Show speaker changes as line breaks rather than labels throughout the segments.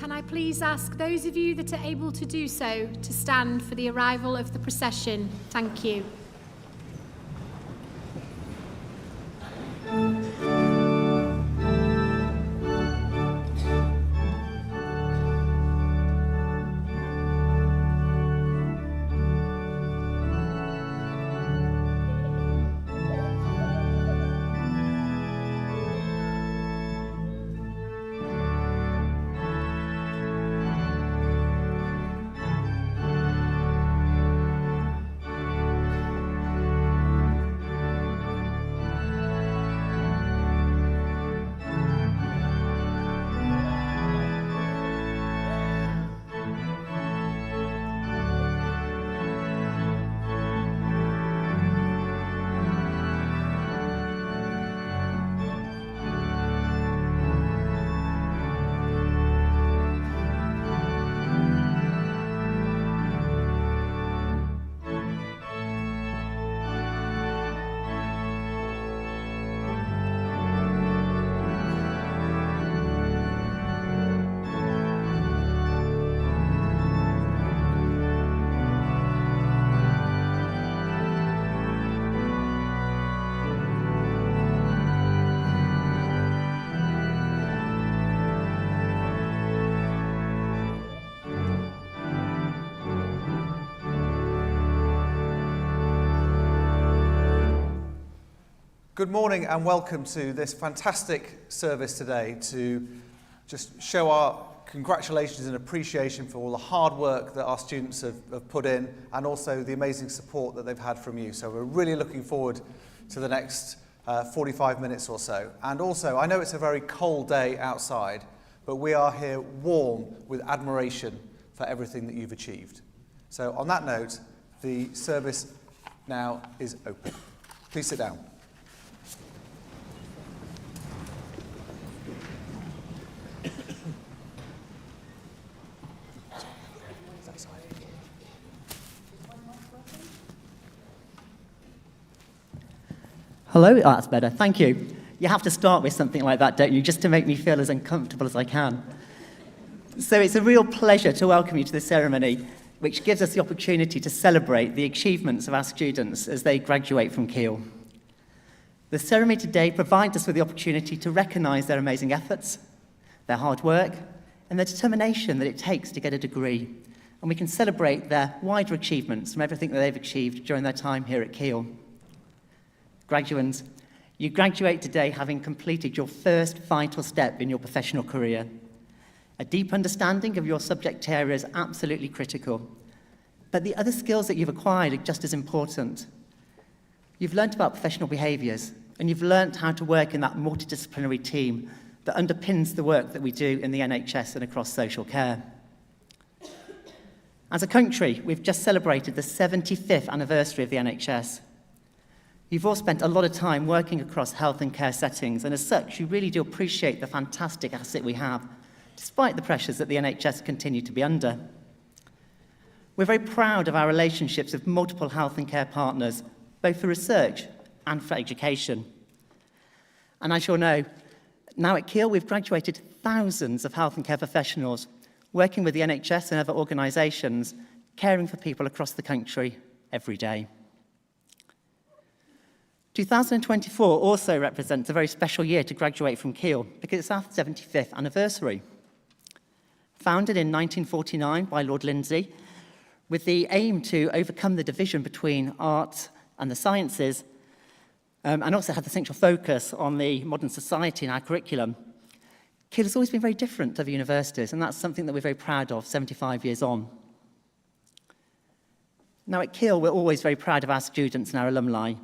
can I please ask those of you that are able to do so to stand for the arrival of the procession? Thank you.
Good morning and welcome to this fantastic service today to just show our congratulations and appreciation for all the hard work that our students have put in and also the amazing support that they've had from you. So we're really looking forward to the next 45 minutes or so. And also, I know it's a very cold day outside, but we are here warm with admiration for everything that you've achieved. So on that note, the service now is open. Please sit down.
Hello? Oh, that's better. Thank you. You have to start with something like that, don't you, just to make me feel as uncomfortable as I can. So it's a real pleasure to welcome you to this ceremony, which gives us the opportunity to celebrate the achievements of our students as they graduate from Keele. The ceremony today provides us with the opportunity to recognise their amazing efforts, their hard work, and the determination that it takes to get a degree. And we can celebrate their wider achievements from everything that they've achieved during their time here at Keele. Graduates, you graduate today having completed your first vital step in your professional career. A deep understanding of your subject area is absolutely critical, but the other skills that you've acquired are just as important. You've learnt about professional behaviours, and you've learnt how to work in that multidisciplinary team that underpins the work that we do in the NHS and across social care. As a country, we've just celebrated the 75th anniversary of the NHS. You've all spent a lot of time working across health and care settings, and as such, you really do appreciate the fantastic asset we have, despite the pressures that the NHS continue to be under. We're very proud of our relationships with multiple health and care partners, both for research and for education. And as you'll know, now at Keele, we've graduated thousands of health and care professionals, working with the NHS and other organisations, caring for people across the country every day. 2024 also represents a very special year to graduate from Keele because it's our 75th anniversary. Founded in 1949 by Lord Lindsay, with the aim to overcome the division between art and the sciences, and also had the central focus on the modern society in our curriculum, Keele has always been very different to other universities, and that's something that we're very proud of 75 years on. Now at Keele, we're always very proud of our students and our alumni,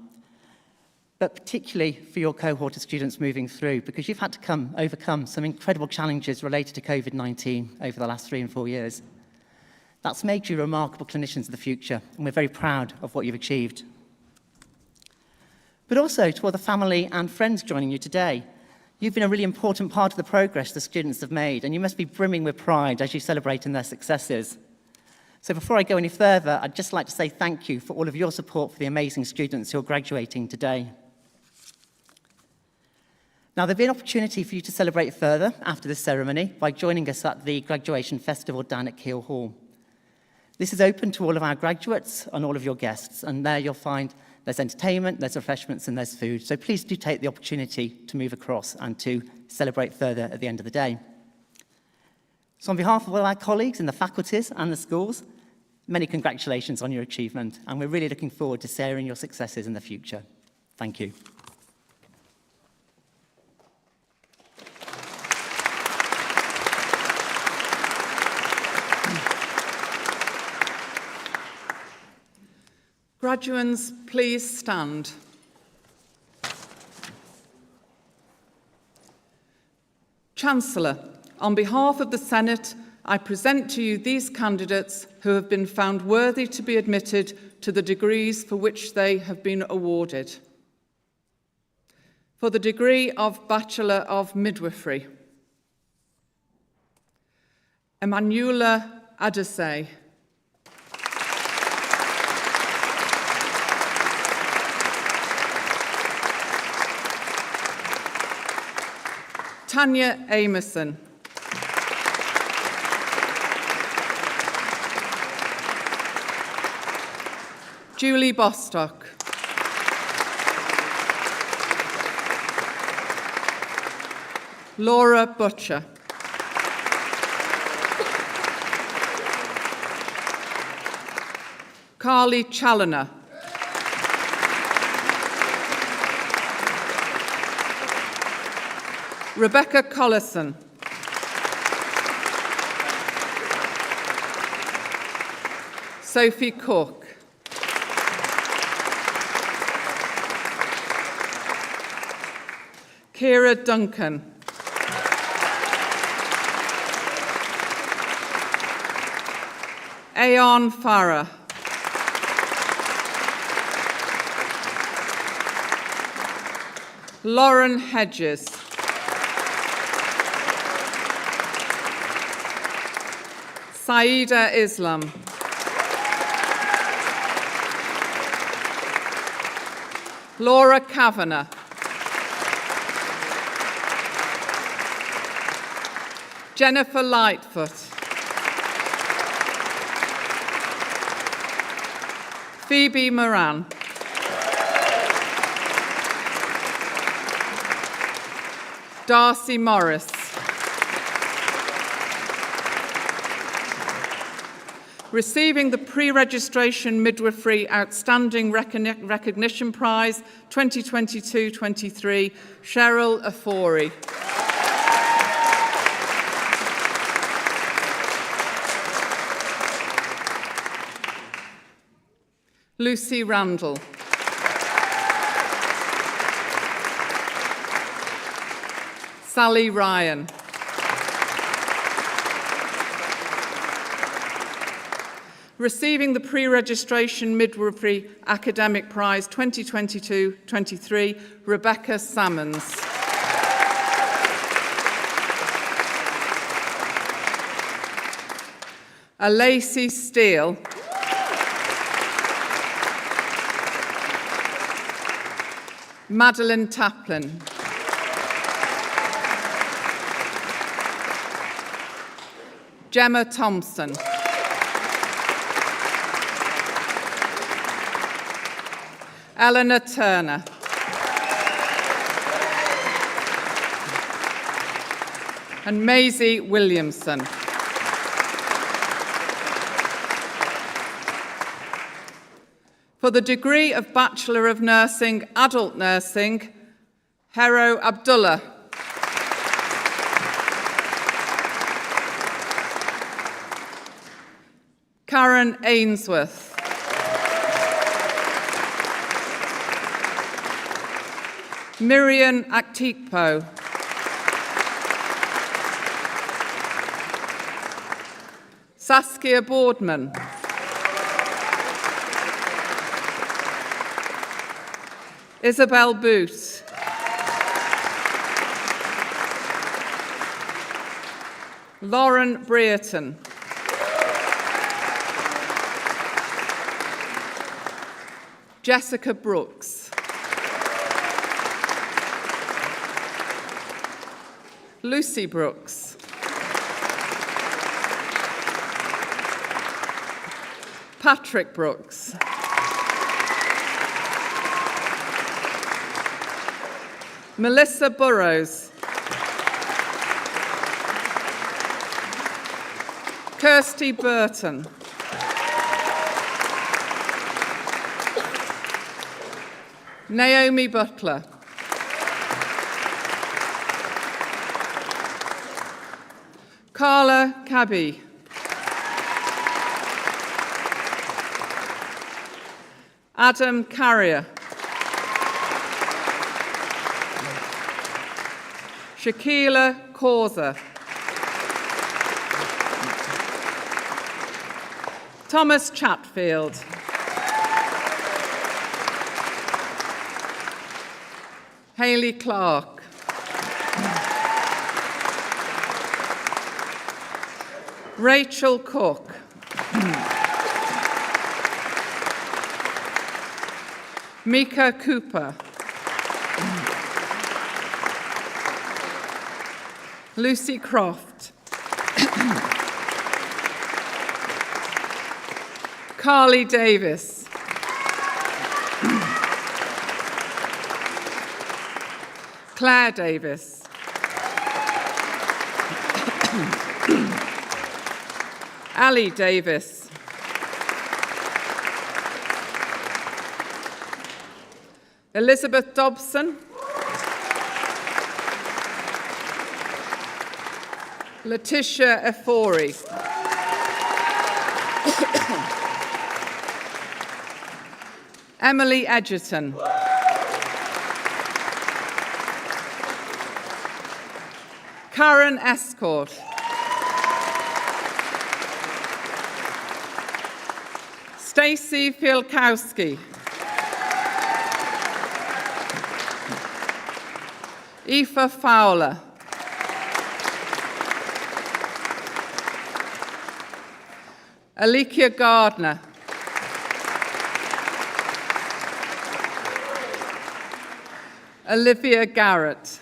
but particularly for your cohort of students moving through, because you've had to overcome some incredible challenges related to COVID-19 over the last 3 and 4 years. That's made you remarkable clinicians of the future, and we're very proud of what you've achieved. But also to all the family and friends joining you today, you've been a really important part of the progress the students have made, and you must be brimming with pride as you celebrate in their successes. So before I go any further, I'd just like to say thank you for all of your support for the amazing students who are graduating today. Now, there'll be an opportunity for you to celebrate further after the ceremony by joining us at the Graduation Festival down at Keele Hall. This is open to all of our graduates and all of your guests, and there you'll find there's entertainment, there's refreshments, and there's food. So please do take the opportunity to move across and to celebrate further at the end of the day. So on behalf of all our colleagues in the faculties and the schools, many congratulations on your achievement, and we're really looking forward to sharing your successes in the future. Thank you.
Graduands, please stand. Chancellor, on behalf of the Senate, I present to you these candidates who have been found worthy to be admitted to the degrees for which they have been awarded. For the degree of Bachelor of Midwifery, Emanuela Adesai. Tanya Amerson. Julie Bostock. Laura Butcher. Carly Challoner. Rebecca Collison. Sophie Cook. Kira Duncan. Aon Farah. Lauren Hedges. Saida Islam. Laura Kavanagh. Jennifer Lightfoot. Phoebe Moran. Darcy Morris. Receiving the Pre-Registration Midwifery Outstanding Recognition Prize 2022-23, Cheryl Afori. Lucy Randall. Sally Ryan. Receiving the Pre-Registration Midwifery Academic Prize 2022-23, Rebecca Salmons. Lacey Steele. Madeline Taplin. Gemma Thompson. Eleanor Turner. And Maisie Williamson. For the degree of Bachelor of Nursing, Adult Nursing, Hero Abdullah. Karen Ainsworth. Miriam Aktikpo. Saskia Boardman. Isabel Booth. Lauren Brereton. Jessica Brooks. Lucy Brooks. Patrick Brooks. Melissa Burrows. Kirsty Burton. Naomi Butler. Carla Cabby. Adam Carrier. Shaquila Causa. Thomas Chatfield. Hayley Clark. Rachel Cook. Mika Cooper. Lucy Croft. Carly Davis. Claire Davis. Ali Davis. Elizabeth Dobson. Letitia Efori. Emily Edgerton. Karen Escort. Stacey Fielkowski. Aoife Fowler. Alicia Gardner. Olivia Garrett.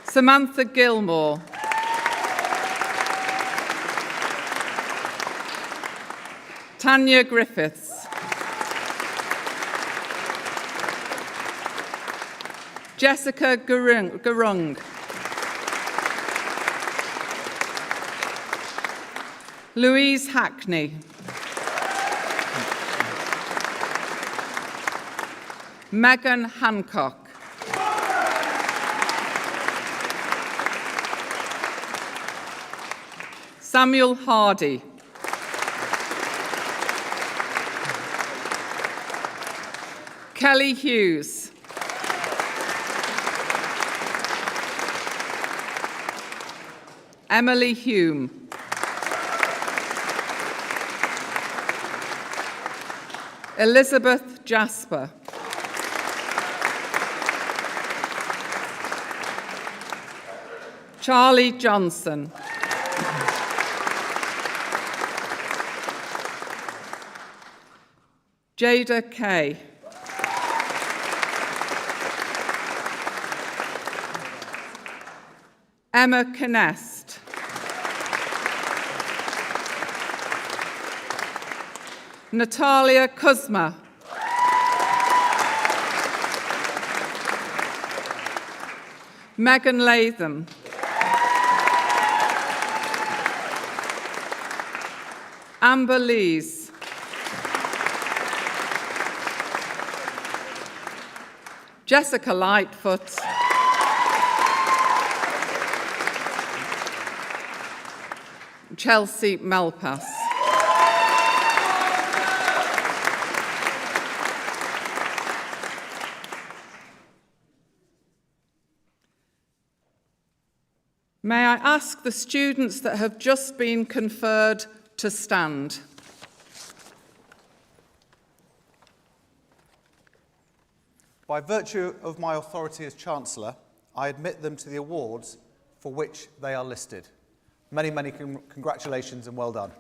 Samantha Gilmore. Tanya Griffiths. Jessica Gurung. Louise Hackney. Megan Hancock. Samuel Hardy. Kelly Hughes. Emily Hume. Elizabeth Jasper. Charlie Johnson. Jada Kay. Emma Knest. Natalia Kuzma. Megan Latham. Amber Lees. Jessica Lightfoot. Chelsea Malpass. May I ask the students that have just been conferred to stand?
By virtue of my authority as Chancellor, I admit them to the awards for which they are listed. Many, many congratulations and well done.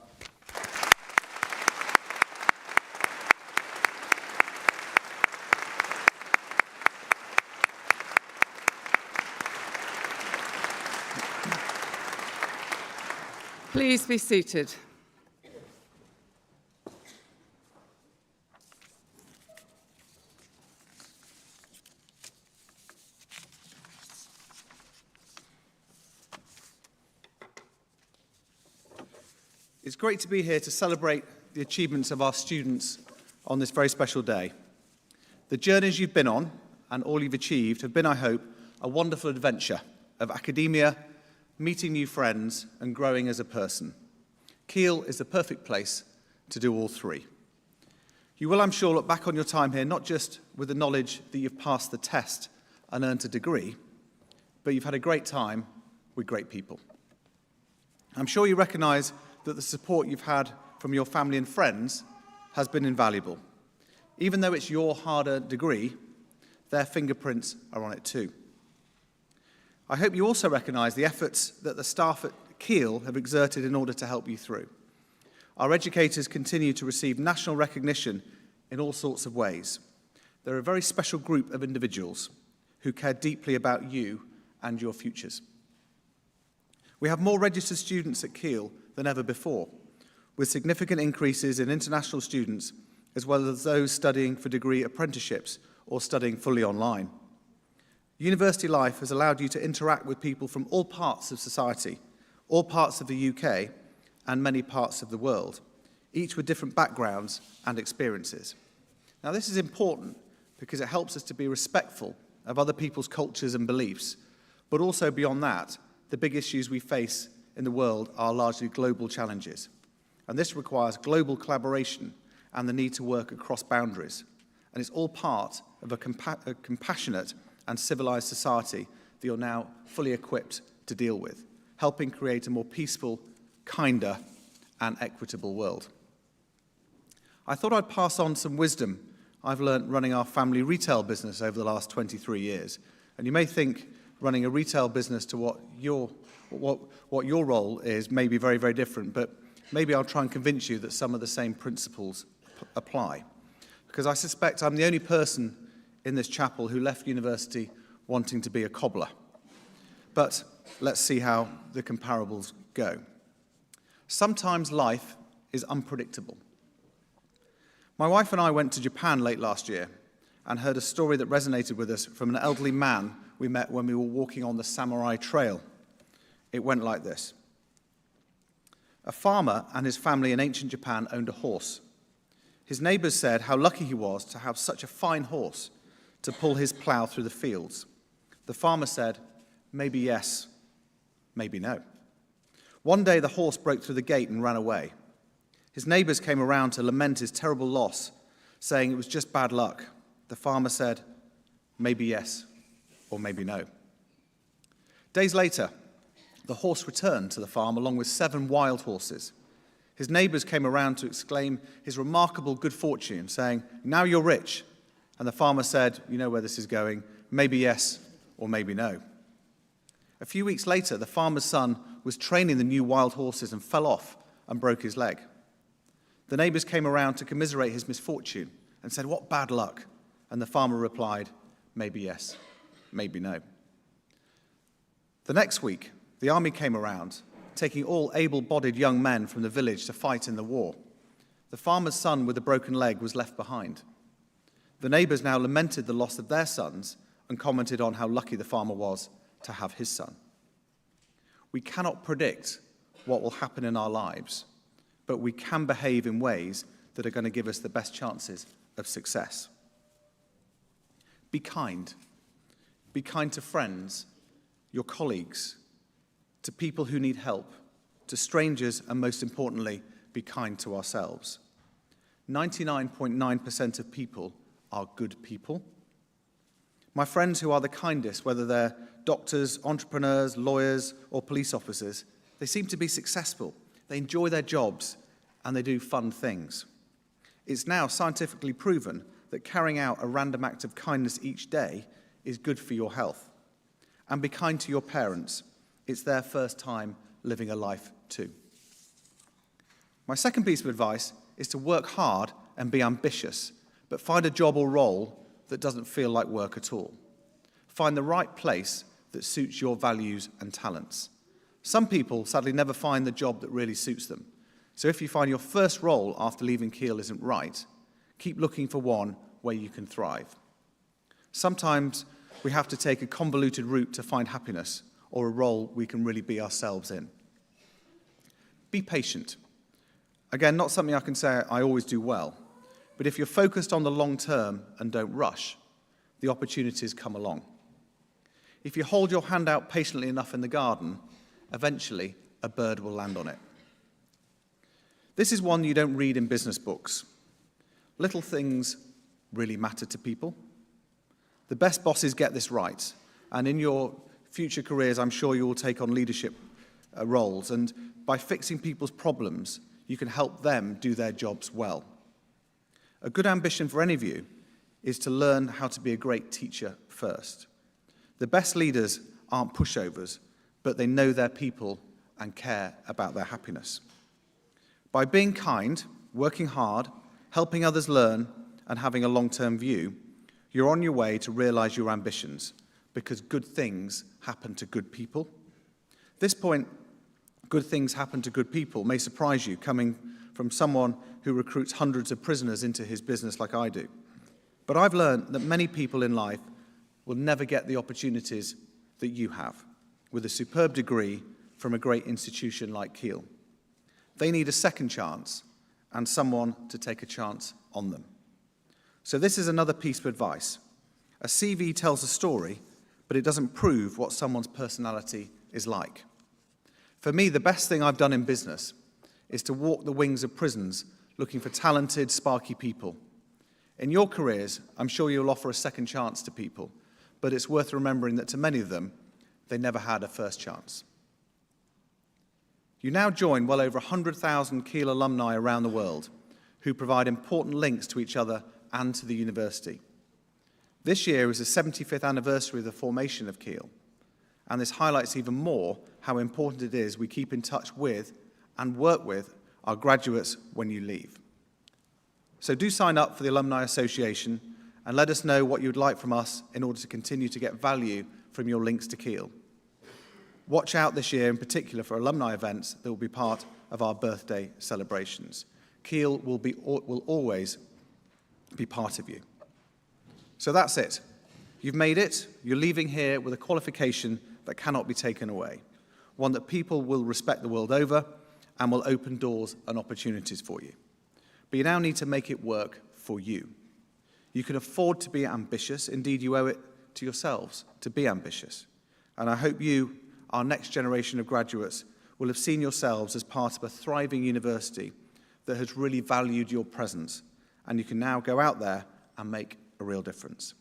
Please be seated.
It's great to be here to celebrate the achievements of our students on this very special day. The journeys you've been on and all you've achieved have been, I hope, a wonderful adventure of academia, meeting new friends and growing as a person. Keele is the perfect place to do all three. You will, I'm sure, look back on your time here not just with the knowledge that you've passed the test and earned a degree, but you've had a great time with great people. I'm sure you recognise that the support you've had from your family and friends has been invaluable. Even though it's your hard-earned degree, their fingerprints are on it too. I hope you also recognise the efforts that the staff at Keele have exerted in order to help you through. Our educators continue to receive national recognition in all sorts of ways. They're a very special group of individuals who care deeply about you and your futures. We have more registered students at Keele than ever before, with significant increases in international students as well as those studying for degree apprenticeships or studying fully online. University life has allowed you to interact with people from all parts of society, all parts of the UK and many parts of the world, each with different backgrounds and experiences. Now, this is important because it helps us to be respectful of other people's cultures and beliefs, but also beyond that, the big issues we face in the world are largely global challenges. And this requires global collaboration and the need to work across boundaries. And it's all part of a compassionate and civilized society that you're now fully equipped to deal with, helping create a more peaceful, kinder, and equitable world. I thought I'd pass on some wisdom I've learnt running our family retail business over the last 23 years. And you may think running a retail business to what your role is may be very, very different, but maybe I'll try and convince you that some of the same principles apply. Because I suspect I'm the only person in this chapel who left university wanting to be a cobbler. But let's see how the comparables go. Sometimes life is unpredictable. My wife and I went to Japan late last year and heard a story that resonated with us from an elderly man we met when we were walking on the Samurai Trail. It went like this. A farmer and his family in ancient Japan owned a horse. His neighbours said how lucky he was to have such a fine horse to pull his plough through the fields. The farmer said, maybe yes, maybe no. One day the horse broke through the gate and ran away. His neighbours came around to lament his terrible loss, saying it was just bad luck. The farmer said, maybe yes, or maybe no. Days later, the horse returned to the farm along with 7 wild horses. His neighbours came around to exclaim his remarkable good fortune, saying, now you're rich. And the farmer said, you know where this is going, maybe yes, or maybe no. A few weeks later, the farmer's son was training the new wild horses and fell off and broke his leg. The neighbours came around to commiserate his misfortune and said, what bad luck. And the farmer replied, maybe yes, maybe no. The next week, the army came around, taking all able-bodied young men from the village to fight in the war. The farmer's son with the broken leg was left behind. The neighbours now lamented the loss of their sons and commented on how lucky the farmer was to have his son. We cannot predict what will happen in our lives, but we can behave in ways that are going to give us the best chances of success. Be kind. Be kind to friends, your colleagues, to people who need help, to strangers, and most importantly, be kind to ourselves. 99.9% of people are good people. My friends who are the kindest, whether they're doctors, entrepreneurs, lawyers, or police officers, they seem to be successful. They enjoy their jobs, and they do fun things. It's now scientifically proven that carrying out a random act of kindness each day is good for your health. And be kind to your parents. It's their first time living a life too. My second piece of advice is to work hard and be ambitious, but find a job or role that doesn't feel like work at all. Find the right place that suits your values and talents. Some people sadly never find the job that really suits them. So if you find your first role after leaving Keele isn't right, keep looking for one where you can thrive. Sometimes we have to take a convoluted route to find happiness or a role we can really be ourselves in. Be patient. Again, not something I can say I always do well, but if you're focused on the long term and don't rush, the opportunities come along. If you hold your hand out patiently enough in the garden, eventually a bird will land on it. This is one you don't read in business books. Little things really matter to people. The best bosses get this right, and in your future careers, I'm sure you will take on leadership roles, and by fixing people's problems, you can help them do their jobs well. A good ambition for any of you is to learn how to be a great teacher first. The best leaders aren't pushovers, but they know their people and care about their happiness. By being kind, working hard, helping others learn, and having a long-term view, you're on your way to realize your ambitions, because good things happen to good people. This point, good things happen to good people, may surprise you, coming from someone who recruits hundreds of prisoners into his business like I do. But I've learned that many people in life will never get the opportunities that you have, with a superb degree from a great institution like Keele. They need a second chance and someone to take a chance on them. So this is another piece of advice. A CV tells a story, but it doesn't prove what someone's personality is like. For me, the best thing I've done in business is to walk the wings of prisons looking for talented, sparky people. In your careers, I'm sure you'll offer a second chance to people, but it's worth remembering that to many of them, they never had a first chance. You now join well over 100,000 Keele alumni around the world who provide important links to each other and to the university. This year is the 75th anniversary of the formation of Keele, and this highlights even more how important it is we keep in touch with and work with our graduates when you leave. So do sign up for the Alumni Association and let us know what you'd like from us in order to continue to get value from your links to Keele. Watch out this year in particular for alumni events that will be part of our birthday celebrations. Keele will always be part of you. So that's it. You've made it. You're leaving here with a qualification that cannot be taken away, one that people will respect the world over and will open doors and opportunities for you. But you now need to make it work for you. You can afford to be ambitious. Indeed, you owe it to yourselves to be ambitious. And I hope you, our next generation of graduates, will have seen yourselves as part of a thriving university that has really valued your presence, and you can now go out there and make a real difference.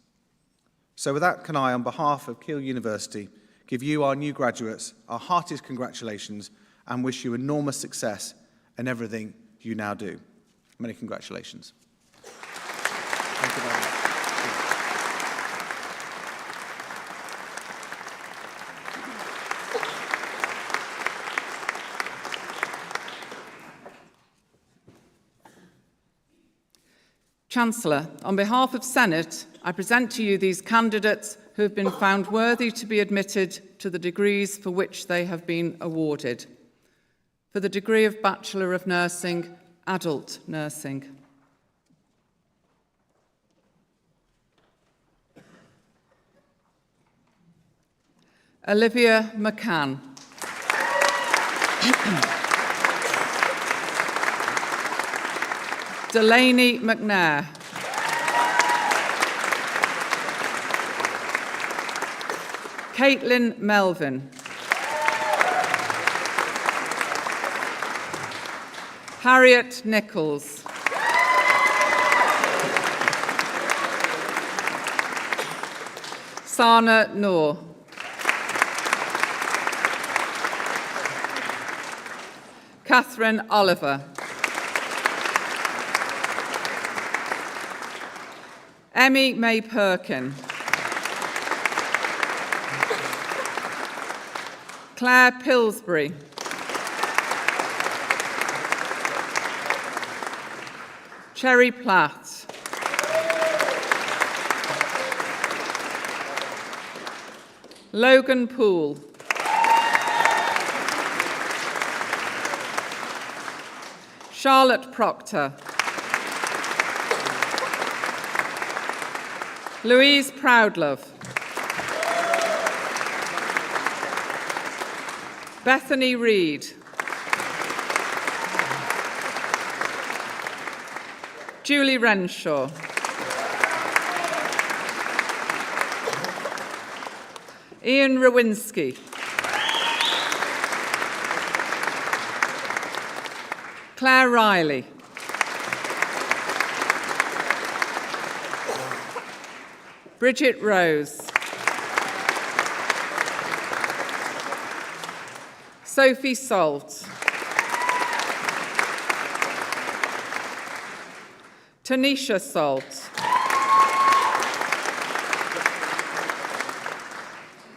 So with that, can I, on behalf of Keele University, give you, our new graduates, our heartiest congratulations and wish you enormous success in everything you now do. Many congratulations. Thank you very much.
Chancellor, on behalf of Senate, I present to you these candidates who have been found worthy to be admitted to the degrees for which they have been awarded. For the degree of Bachelor of Nursing, Adult Nursing. Olivia McCann. Delaney McNair. Caitlin Melvin. Harriet Nichols. Sana Noor. Catherine Oliver. Emmy May Perkin. Claire Pillsbury. Cherry Platt. Logan Poole. Charlotte Proctor. Louise Proudlove. Bethany Reid. Julie Renshaw. Ian Rowinski. Claire Riley. Bridget Rose. Sophie Salt. Tanisha Salt.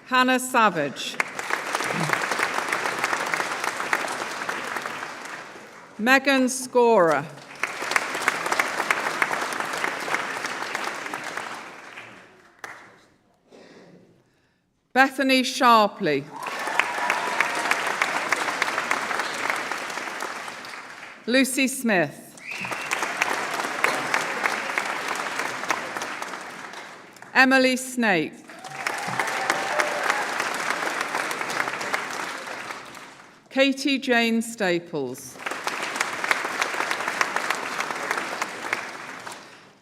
Hannah Savage. Megan Scorer. Bethany Sharpley. Lucy Smith. Emily Snake. Katie Jane Staples.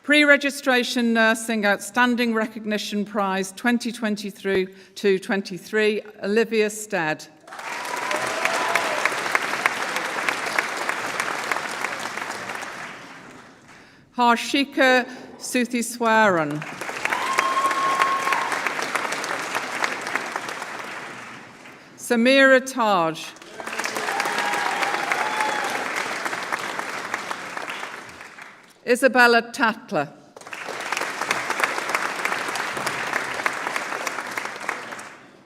Pre-registration Nursing Outstanding Recognition Prize 2023 Olivia Stead. Harshika Suthiswaran. Samira Taj. Isabella Tatler.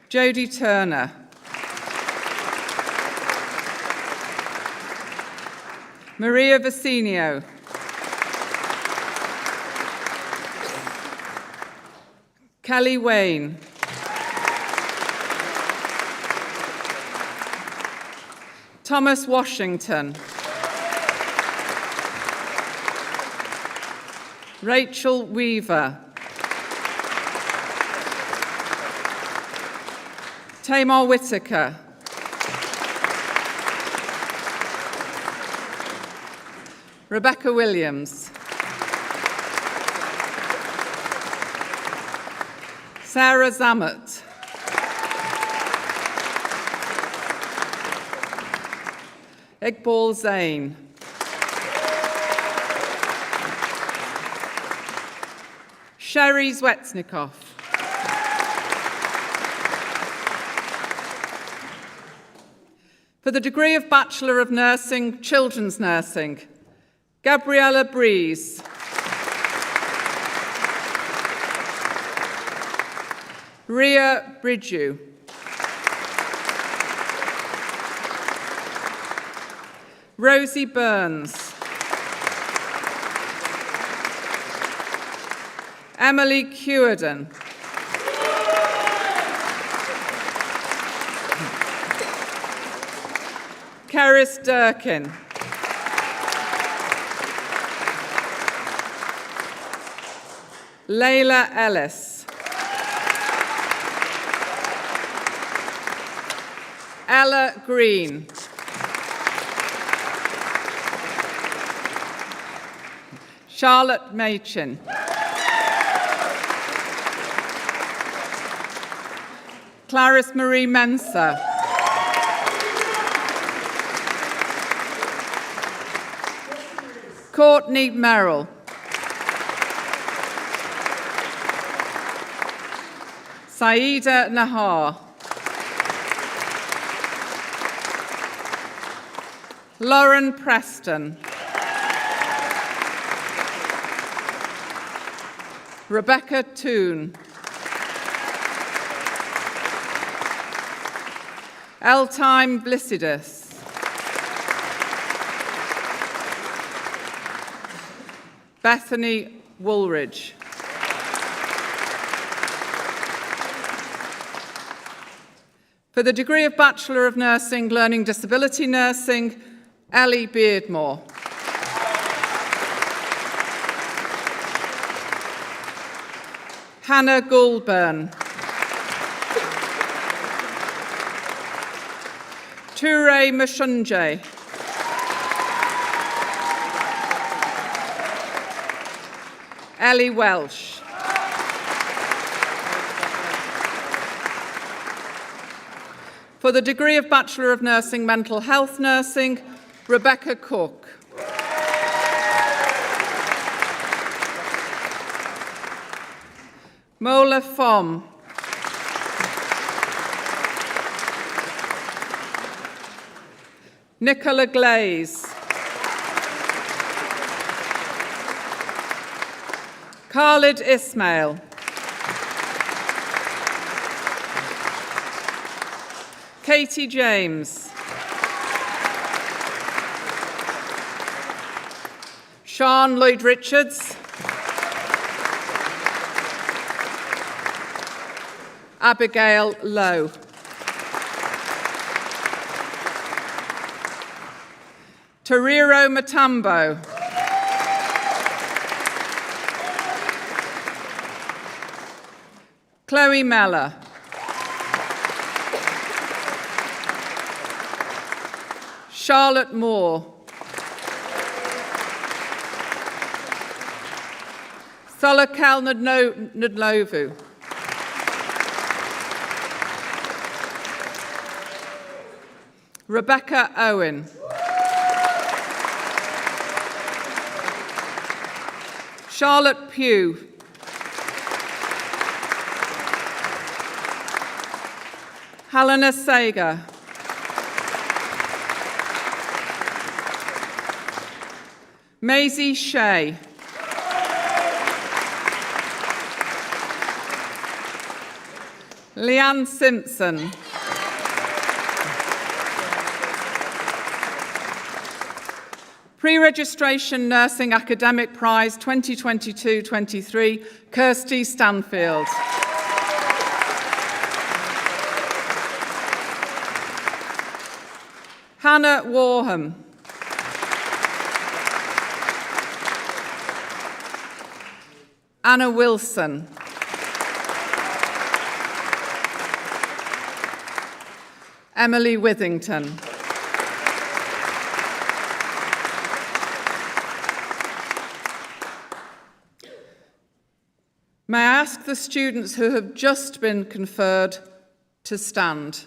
Jodie Turner. Maria Vicinio. Kelly Wayne. Thomas Washington. Rachel Weaver. Tamar Whittaker. Rebecca Williams. Sarah Zammett. Iqbal Zain. Sherry Zwetsnikoff. For the degree of Bachelor of Nursing, Children's Nursing, Gabriella Breeze. Ria Bridgew. Rosie Burns. Emily Cuerden. Keris Durkin. Layla Ellis. Ella Green. Charlotte Machin. Clarice Marie Mensah. Courtney Merrill. Saida Nahar. Lauren Preston. Rebecca Toon. Eltime Blissidus. Bethany Woolridge. For the degree of Bachelor of Nursing, Learning Disability Nursing, Ellie Beardmore. Hannah Goulburn. Ture Mushunje. Ellie Welsh. For the degree of Bachelor of Nursing, Mental Health Nursing, Rebecca Cook. Mola Fom. Nicola Glaze. Khalid Ismail. Katie James. Sean Lloyd Richards. Abigail Lowe. Tariro Matambo. Chloe Meller. Charlotte Moore. Solakal Nudlovu. Rebecca Owen. Charlotte Pugh. Helena Sager. Maisie Shea. Leanne Simpson. Pre-registration Nursing Academic Prize 2022-23, Kirsty Stanfield. Hannah Warham. Anna Wilson. Emily Withington. May I ask the students who have just been conferred to stand?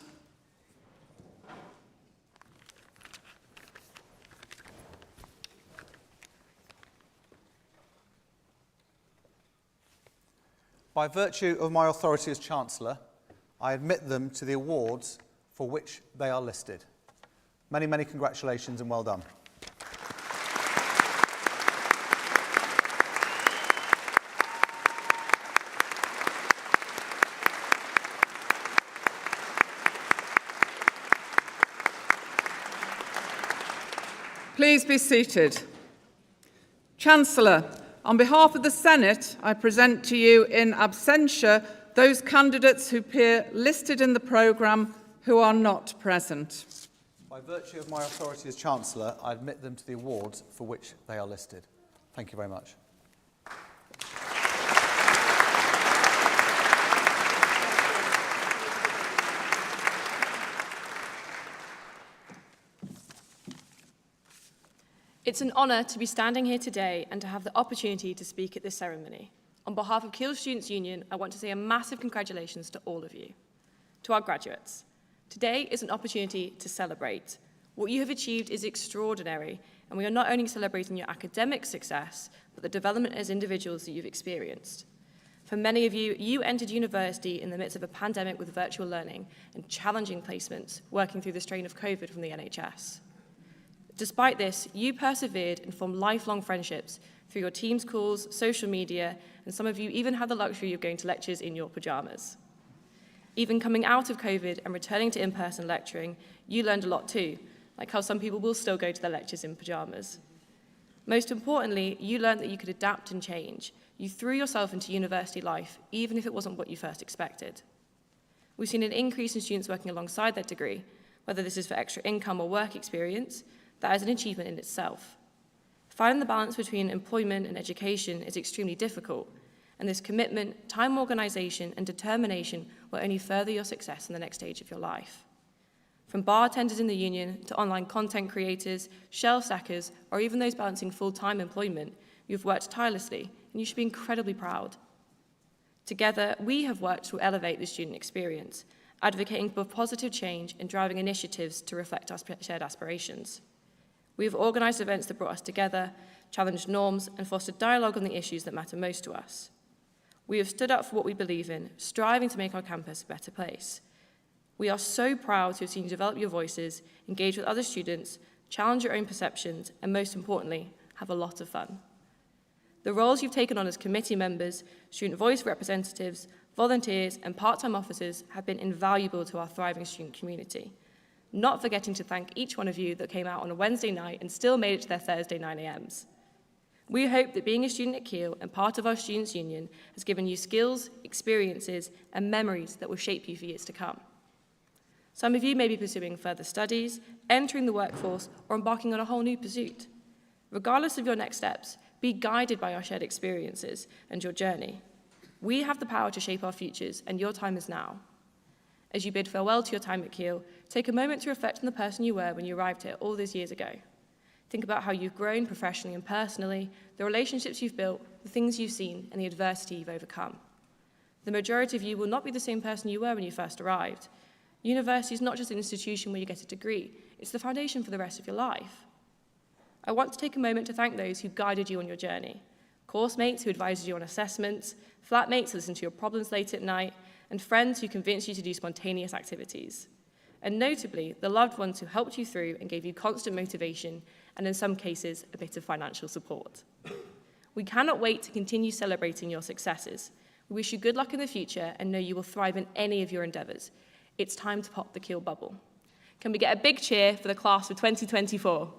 By virtue of my authority as Chancellor, I admit them to the awards for which they are listed. Many, many congratulations and well done.
Please be seated. Chancellor, on behalf of the Senate, I present to you in absentia those candidates who appear listed in the programme who are not present.
By virtue of my authority as Chancellor, I admit them to the awards for which they are listed. Thank you very much.
It's an honour to be standing here today and to have the opportunity to speak at this ceremony. On behalf of Keele Students' Union, I want to say a massive congratulations to all of you. To our graduates, today is an opportunity to celebrate. What you have achieved is extraordinary, and we are not only celebrating your academic success, but the development as individuals that you've experienced. For many of you, you entered university in the midst of a pandemic with virtual learning and challenging placements, working through the strain of COVID from the NHS. Despite this, you persevered and formed lifelong friendships through your Teams calls, social media, and some of you even had the luxury of going to lectures in your pajamas. Even coming out of COVID and returning to in-person lecturing, you learned a lot too, like how some people will still go to their lectures in pajamas. Most importantly, you learned that you could adapt and change. You threw yourself into university life, even if it wasn't what you first expected. We've seen an increase in students working alongside their degree, whether this is for extra income or work experience. That is an achievement in itself. Finding the balance between employment and education is extremely difficult, And this commitment, time organisation and determination will only further your success in the next stage of your life. From bartenders in the union to online content creators, shelf stackers, or even those balancing full-time employment, you've worked tirelessly, and you should be incredibly proud. Together, we have worked to elevate the student experience, advocating for positive change and driving initiatives to reflect our shared aspirations. We have organised events that brought us together, challenged norms, and fostered dialogue on the issues that matter most to us. We have stood up for what we believe in, striving to make our campus a better place. We are so proud to have seen you develop your voices, engage with other students, challenge your own perceptions, and most importantly, have a lot of fun. The roles you've taken on as committee members, student voice representatives, volunteers, and part-time officers have been invaluable to our thriving student community. Not forgetting to thank each one of you that came out on a Wednesday night and still made it to their Thursday 9 a.m.s. We hope that being a student at Keele and part of our Students' Union has given you skills, experiences, and memories that will shape you for years to come. Some of you may be pursuing further studies, entering the workforce, or embarking on a whole new pursuit. Regardless of your next steps, be guided by our shared experiences and your journey. We have the power to shape our futures, and your time is now. As you bid farewell to your time at Keele, take a moment to reflect on the person you were when you arrived here all those years ago. Think about how you've grown professionally and personally, the relationships you've built, the things you've seen, and the adversity you've overcome. The majority of you will not be the same person you were when you first arrived. University is not just an institution where you get a degree, it's the foundation for the rest of your life. I want to take a moment to thank those who guided you on your journey. Course mates who advised you on assessments, flatmates who listened to your problems late at night, and friends who convinced you to do spontaneous activities. And notably, the loved ones who helped you through and gave you constant motivation, and in some cases, a bit of financial support. We cannot wait to continue celebrating your successes. We wish you good luck in the future and know you will thrive in any of your endeavours. It's time to pop the Keele bubble. Can we get a big cheer for the class of 2024?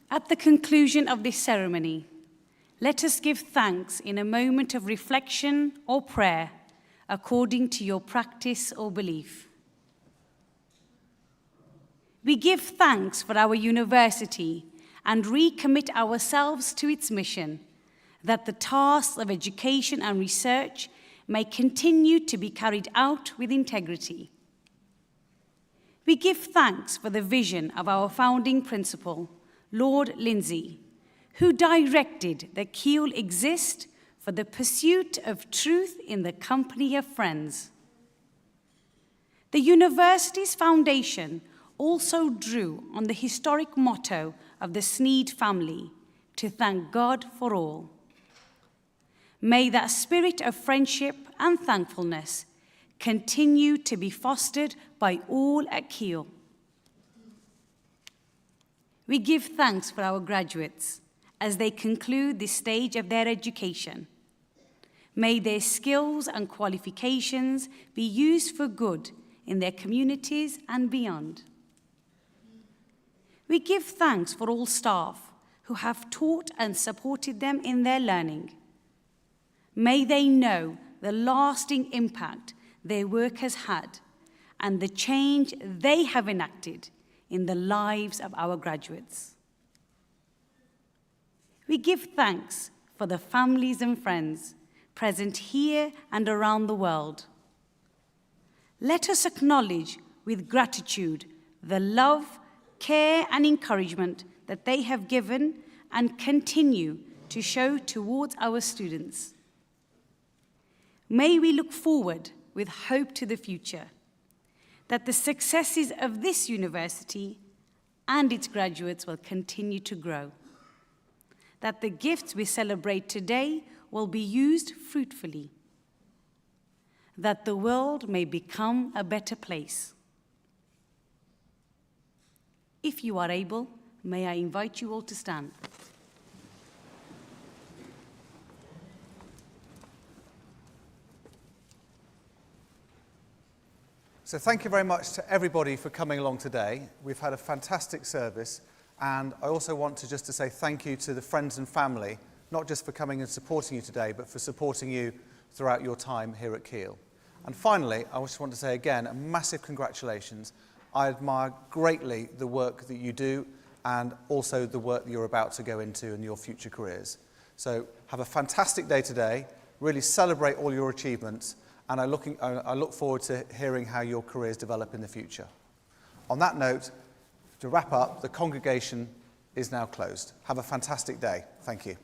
At the conclusion of this ceremony, let us give thanks in a moment of reflection or prayer according to your practice or belief. We give thanks for our university and recommit ourselves to its mission, that the tasks of education and research may continue to be carried out with integrity. We give thanks for the vision of our founding principal, Lord Lindsay, who directed that Keele exist for the pursuit of truth in the company of friends. The university's foundation also drew on the historic motto of the Sneed family, to thank God for all. May that spirit of friendship and thankfulness continue to be fostered by all at Keele. We give thanks for our graduates as they conclude this stage of their education. May their skills and qualifications be used for good in their communities and beyond. We give thanks for all staff who have taught and supported them in their learning. May they know the lasting impact their work has had and the change they have enacted in the lives of our graduates. We give thanks for the families and friends present here and around the world. Let us acknowledge with gratitude the love, care, and encouragement that they have given and continue to show towards our students. May we look forward with hope to the future, that the successes of this university and its graduates will continue to grow, that the gifts we celebrate today will be used fruitfully, that the world may become a better place. If you are able, may I invite you all to stand.
So thank you very much to everybody for coming along today. We've had a fantastic service, And I also want to say thank you to the friends and family, not just for coming and supporting you today, but for supporting you throughout your time here at Keele. And finally, I just want to say again, a massive congratulations. I admire greatly the work that you do and also the work that you're about to go into in your future careers. So have a fantastic day today, really celebrate all your achievements, and I look forward to hearing how your careers develop in the future. On that note, to wrap up, the congregation is now closed. Have a fantastic day. Thank you.